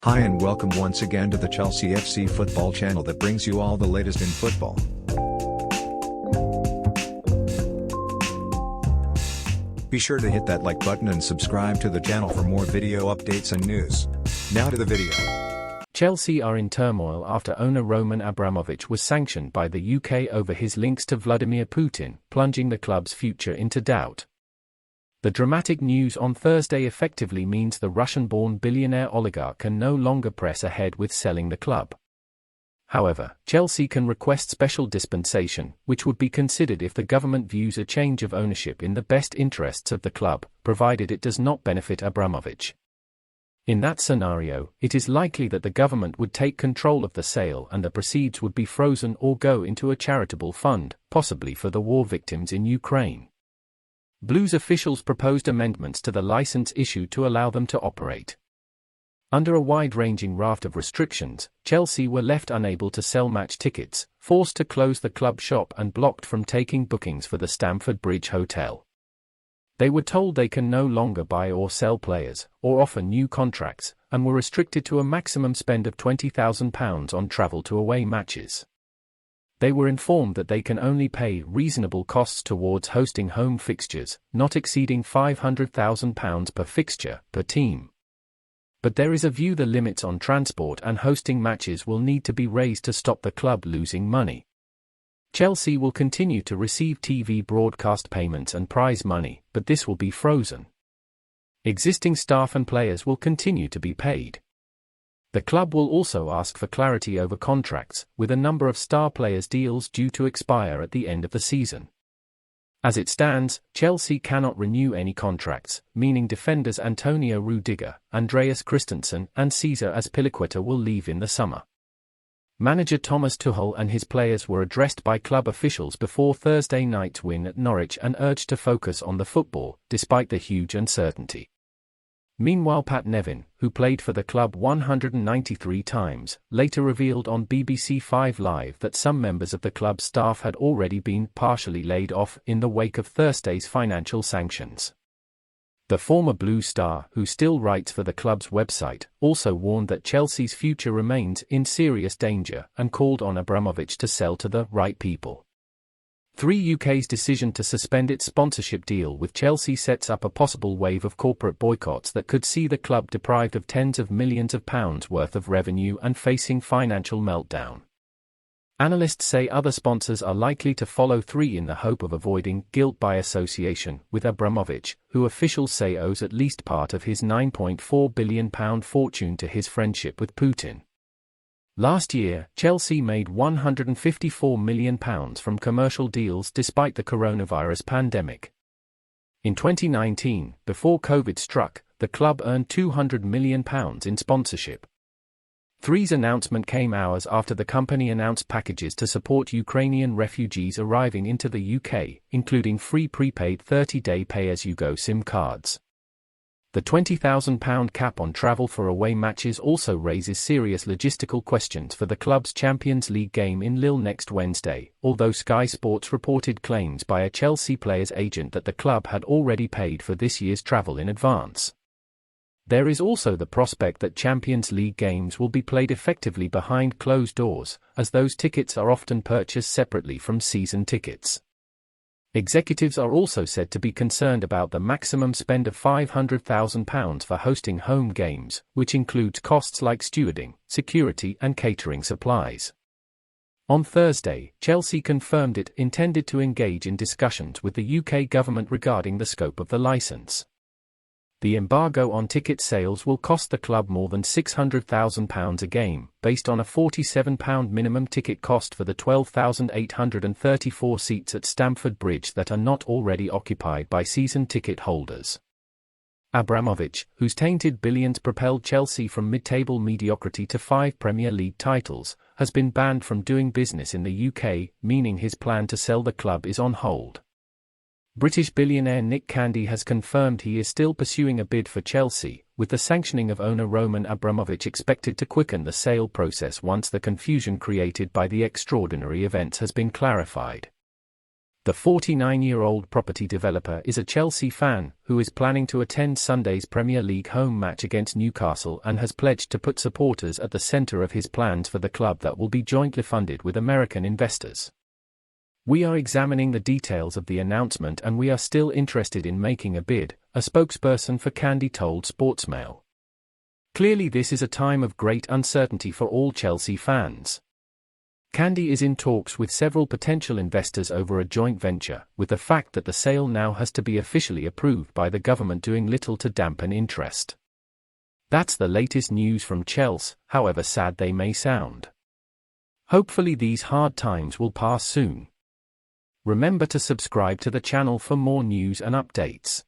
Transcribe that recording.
Hi and welcome once again to the Chelsea FC football channel that brings you all the latest in football. Be sure to hit that like button and subscribe to the channel for more video updates and news. Now to the video. Chelsea are in turmoil after owner Roman Abramovich was sanctioned by the UK over his links to Vladimir Putin, plunging the club's future into doubt. The dramatic news on Thursday effectively means the Russian-born billionaire oligarch can no longer press ahead with selling the club. However, Chelsea can request special dispensation, which would be considered if the government views a change of ownership in the best interests of the club, provided it does not benefit Abramovich. In that scenario, it is likely that the government would take control of the sale and the proceeds would be frozen or go into a charitable fund, possibly for the war victims in Ukraine. Blues officials proposed amendments to the license issued to allow them to operate. Under a wide-ranging raft of restrictions, Chelsea were left unable to sell match tickets, forced to close the club shop and blocked from taking bookings for the Stamford Bridge hotel. They were told they can no longer buy or sell players, or offer new contracts, and were restricted to a maximum spend of £20,000 on travel to away matches. They were informed that they can only pay reasonable costs towards hosting home fixtures, not exceeding £500,000 per fixture, per team. But there is a view the limits on transport and hosting matches will need to be raised to stop the club losing money. Chelsea will continue to receive TV broadcast payments and prize money, but this will be frozen. Existing staff and players will continue to be paid. The club will also ask for clarity over contracts, with a number of star players' deals due to expire at the end of the season. As it stands, Chelsea cannot renew any contracts, meaning defenders Antonio Rudiger, Andreas Christensen and Cesar Azpilicueta will leave in the summer. Manager Thomas Tuchel and his players were addressed by club officials before Thursday night's win at Norwich and urged to focus on the football, despite the huge uncertainty. Meanwhile, Pat Nevin, who played for the club 193 times, later revealed on BBC 5 Live that some members of the club's staff had already been partially laid off in the wake of Thursday's financial sanctions. The former Blue Star, who still writes for the club's website, also warned that Chelsea's future remains in serious danger and called on Abramovich to sell to the right people. 3UK's decision to suspend its sponsorship deal with Chelsea sets up a possible wave of corporate boycotts that could see the club deprived of tens of millions of pounds worth of revenue and facing financial meltdown. Analysts say other sponsors are likely to follow through in the hope of avoiding guilt by association with Abramovich, who officials say owes at least part of his £9.4 billion fortune to his friendship with Putin. Last year, Chelsea made £154 million from commercial deals despite the coronavirus pandemic. In 2019, before COVID struck, the club earned £200 million in sponsorship. 3's announcement came hours after the company announced packages to support Ukrainian refugees arriving into the UK, including free prepaid 30-day pay-as-you-go SIM cards. The £20,000 cap on travel for away matches also raises serious logistical questions for the club's Champions League game in Lille next Wednesday, although Sky Sports reported claims by a Chelsea player's agent that the club had already paid for this year's travel in advance. There is also the prospect that Champions League games will be played effectively behind closed doors, as those tickets are often purchased separately from season tickets. Executives are also said to be concerned about the maximum spend of £500,000 for hosting home games, which includes costs like stewarding, security and catering supplies. On Thursday, Chelsea confirmed it intended to engage in discussions with the UK government regarding the scope of the licence. The embargo on ticket sales will cost the club more than £600,000 a game, based on a £47 minimum ticket cost for the 12,834 seats at Stamford Bridge that are not already occupied by season ticket holders. Abramovich, whose tainted billions propelled Chelsea from mid-table mediocrity to 5 Premier League titles, has been banned from doing business in the UK, meaning his plan to sell the club is on hold. British billionaire Nick Candy has confirmed he is still pursuing a bid for Chelsea, with the sanctioning of owner Roman Abramovich expected to quicken the sale process once the confusion created by the extraordinary events has been clarified. The 49-year-old property developer is a Chelsea fan who is planning to attend Sunday's Premier League home match against Newcastle and has pledged to put supporters at the centre of his plans for the club that will be jointly funded with American investors. "We are examining the details of the announcement and we are still interested in making a bid," a spokesperson for Candy told Sportsmail. Clearly this is a time of great uncertainty for all Chelsea fans. Candy is in talks with several potential investors over a joint venture, with the fact that the sale now has to be officially approved by the government doing little to dampen interest. That's the latest news from Chelsea, however sad they may sound. Hopefully these hard times will pass soon. Remember to subscribe to the channel for more news and updates.